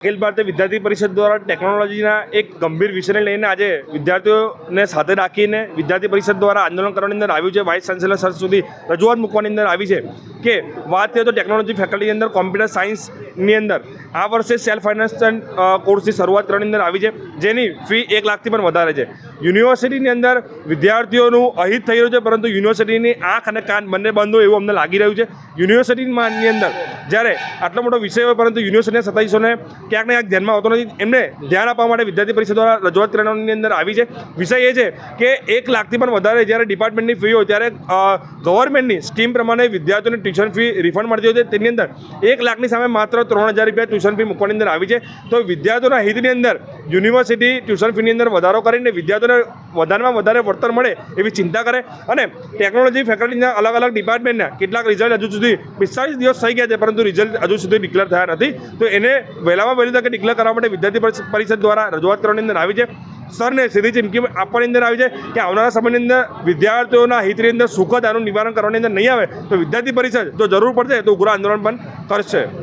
અખિલ ભારતીય વિદ્યાર્થી પરિષદ દ્વારા ટેકનોલોજીના એક ગંભીર વિષયને લઈને આજે વિદ્યાર્થીઓને સાથે રાખીને વિદ્યાર્થી પરિષદ દ્વારા આંદોલન કરવાની અંદર આવ્યું છે. વાઇસ ચાન્સેલર સર સુધી રજૂઆત મૂકવાની અંદર આવી છે કે વાત કરીએ તો ટેકનોલોજી ફેકલ્ટીની અંદર કોમ્પ્યુટર સાયન્સની અંદર આ વર્ષે સેલ્ફ ફાઇનાન્સ કોર્સની શરૂઆત કરવાની અંદર આવી છે, જેની ફી 1 લાખથી પણ વધારે છે. યુનિવર્સિટીની અંદર વિદ્યાર્થીઓનું અહિત થઈ રહ્યું છે, પરંતુ યુનિવર્સિટીની આંખ અને કાન બંને બંધ હોય એવું અમને લાગી રહ્યું છે. યુનિવર્સિટીની અંદર જ્યારે આટલો મોટો વિષય હોય પરંતુ યુનિવર્સિટીના સત્તાધીશોને ક્યાંક ને ક્યાંક ધ્યાનમાં આવતો નથી. એમને ધ્યાન આપવા માટે વિદ્યાર્થી પરિષદ દ્વારા રજૂઆત કરવાની અંદર આવી છે. વિષય એ છે કે 1 લાખથી પણ વધારે જ્યારે ડિપાર્ટમેન્ટની ફી હોય ત્યારે ગવર્મેન્ટની સ્કીમ પ્રમાણે વિદ્યાર્થીઓને ટ્યુશન ફી રિફંડ મળતી હોય છે. તેની અંદર 1 લાખની સામે માત્ર 3,000 રૂપિયા ટ્યુશન ફી મૂકવાની અંદર આવી છે. તો વિદ્યાર્થીઓના હિતની અંદર યુનિવર્સિટી ટ્યુશન ફીની અંદર વધારો કરીને વિદ્યાર્થીઓને વધારેમાં વધારે વળતર મળે એવી ચિંતા કરે અને ટેકનોલોજી ફેકલ્ટીના અલગ અલગ ડિપાર્ટમેન્ટના કેટલાક રિઝલ્ટ હજુ સુધી 45 દિવસ થઈ ગયા છે, પરંતુ રિઝલ્ટ હજુ સુધી ડિક્લેર થયા નથી. તો એને વહેલામાં વહેલી તકે ડિક્લેર કરવા માટે વિદ્યાર્થી પરિષદ દ્વારા રજૂઆત કરવાની અંદર આવી છે. સરને સીધી ચીમકી આપવાની અંદર આવી છે કે આવનારા સમયની અંદર વિદ્યાર્થીઓના હિતની અંદર સુખદ આનું નિવારણ કરવાની અંદર નહીં આવે તો વિદ્યાર્થી પરિષદ જો જરૂર પડશે તો ઉગ્ર આંદોલન પણ કરશે.